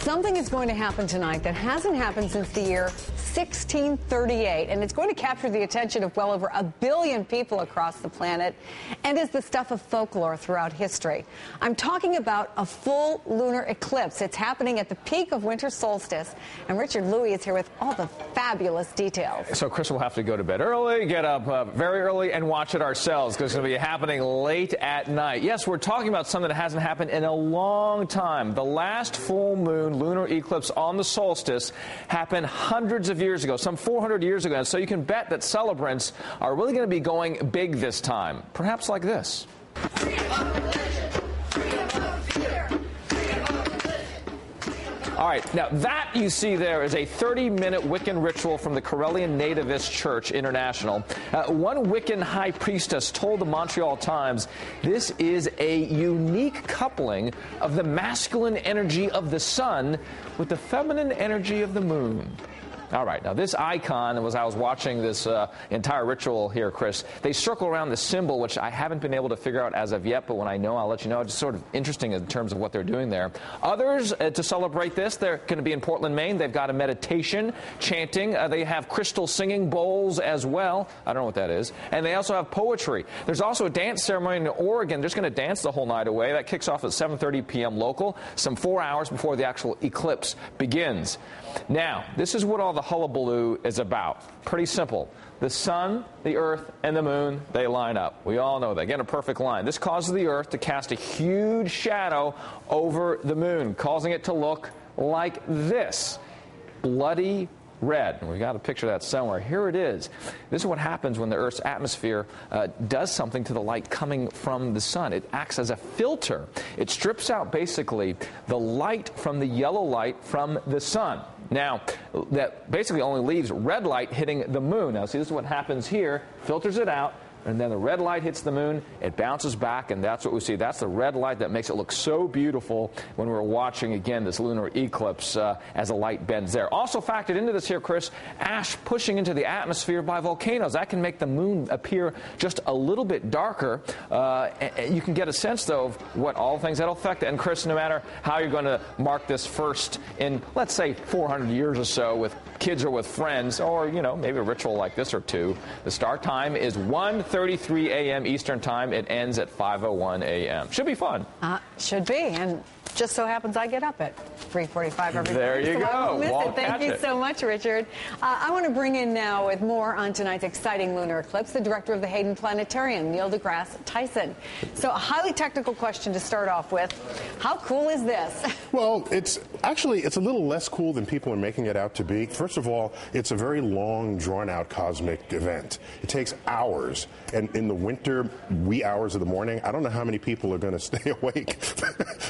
Something is going to happen tonight that hasn't happened since the year 1638, and it's going to capture the attention of well over 1 billion people across the planet and is the stuff of folklore throughout history. I'm talking about a full lunar eclipse. It's happening at the peak of winter solstice, and Richard Louis is here with all the fabulous details. So Chris will have to go to bed early, get up very early, and watch it ourselves because it's going to be happening late at night. Yes, we're talking about something that hasn't happened in a long time. The last full moon lunar eclipse on the solstice happened hundreds of years ago, some 400 years ago. And so you can bet that celebrants are really going to be going big this time, perhaps like this. All right, now that you see there is a 30-minute Wiccan ritual from the Karelian Nativist Church International. One Wiccan high priestess told the Montreal Times this is a unique coupling of the masculine energy of the sun with the feminine energy of the moon. All right, now this icon, as I was watching this entire ritual here, Chris, they circle around the symbol, which I haven't been able to figure out as of yet, but when I know, I'll let you know. It's sort of interesting in terms of what they're doing there. Others, to celebrate this, they're going to be in Portland, Maine. They've got a meditation, chanting. They have crystal singing bowls as well. I don't know what that is. And they also have poetry. There's also a dance ceremony in Oregon. They're just going to dance the whole night away. That kicks off at 7:30 p.m. local, some 4 hours before the actual eclipse begins. Now, this is what all the hullabaloo is about. Pretty simple. The sun, the earth, and the moon, they line up. We all know they get a perfect line. This causes the earth to cast a huge shadow over the moon, causing it to look like this. Bloody red. And we got a picture of that somewhere. Here it is. This is what happens when the Earth's atmosphere does something to the light coming from the sun. It acts as a filter. It strips out basically the light from the yellow light from the sun. Now, that basically only leaves red light hitting the moon. Now, see, this is what happens here. Filters it out. And then the red light hits the moon, it bounces back, and that's what we see. That's the red light that makes it look so beautiful when we're watching, again, this lunar eclipse as the light bends there. Also factored into this here, Chris, ash pushing into the atmosphere by volcanoes. That can make the moon appear just a little bit darker. You can get a sense, though, of what all things that'll affect it. And, Chris, no matter how you're going to mark this first in, let's say, 400 years or so with kids or with friends, or, you know, maybe a ritual like this or two, the start time is 1:33 a.m. Eastern Time. It ends at 5:01 a.m. Should be fun. Should be, and just so happens I get up at 3:45 every day. There you go. Thank you so much, Richard. I want to bring in now with more on tonight's exciting lunar eclipse, the director of the Hayden Planetarium, Neil deGrasse Tyson. So a highly technical question to start off with. How cool is this? Well, it's a little less cool than people are making it out to be. First of all, it's a very long, drawn-out cosmic event. It takes hours, and in the winter, wee hours of the morning, I don't know how many people are going to stay awake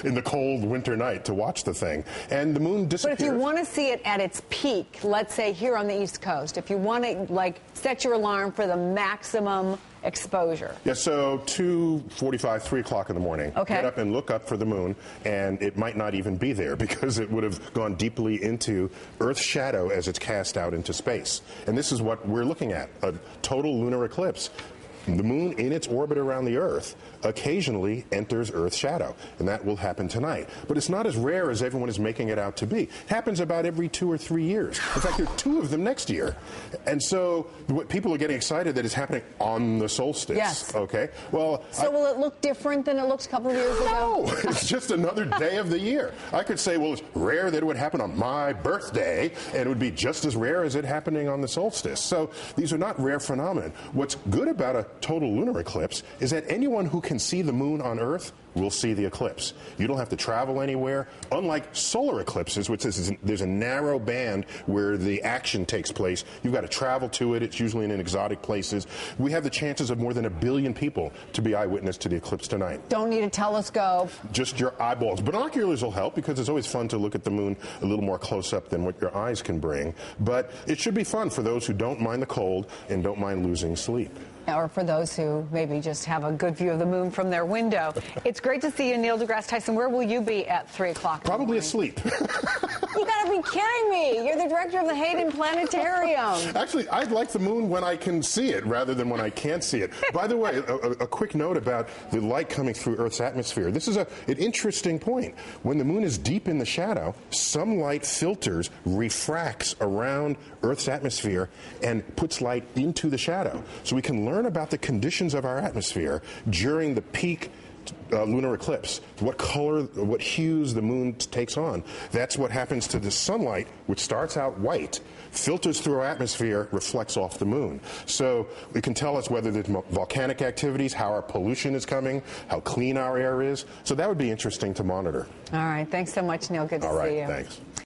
in the cold winter night to watch the thing. And the moon disappears. But if you want to see it at its peak, let's say here on the East Coast, if you want to, like, set your alarm for the maximum exposure. Yeah, so 2:45, 3 o'clock in the morning. Okay. Get up and look up for the moon, and it might not even be there because it would have gone deeply into Earth's shadow as it's cast out into space. And this is what we're looking at, a total lunar eclipse. The moon, in its orbit around the Earth, occasionally enters Earth's shadow, and that will happen tonight. But it's not as rare as everyone is making it out to be. It happens about every 2 or 3 years. In fact, there are 2 of them next year. And so what people are getting excited that it's happening on the solstice. Yes. Okay. Well, so will it look different than it looked a couple of years ago? No, it's just another day of the year. I could say, well, it's rare that it would happen on my birthday, and it would be just as rare as it happening on the solstice. So these are not rare phenomena. What's good about a total lunar eclipse is that anyone who can see the moon on Earth will see the eclipse. You don't have to travel anywhere. Unlike solar eclipses, which is there's a narrow band where the action takes place. You've got to travel to it. It's usually in exotic places. We have the chances of more than 1 billion people to be eyewitness to the eclipse tonight. Don't need a telescope. Just your eyeballs. Binoculars will help because it's always fun to look at the moon a little more close up than what your eyes can bring. But it should be fun for those who don't mind the cold and don't mind losing sleep. Or for those who maybe just have a good view of the moon from their window. It's great to see you, Neil deGrasse Tyson. Where will you be at 3 o'clock? Probably asleep. You gotta be kidding me. You're the director of the Hayden Planetarium. Actually, I like the moon when I can see it rather than when I can't see it. By the way, a quick note about the light coming through Earth's atmosphere. This is an interesting point. When the moon is deep in the shadow, some light filters, refracts around Earth's atmosphere and puts light into the shadow. So we can learn about the conditions of our atmosphere during the peak lunar eclipse, what color, what hues the moon takes on. That's what happens to the sunlight, which starts out white, filters through our atmosphere, reflects off the moon. So it can tell us whether there's volcanic activities, how our pollution is coming, how clean our air is. So that would be interesting to monitor. All right. Thanks so much, Neil. Good to see you. Thanks.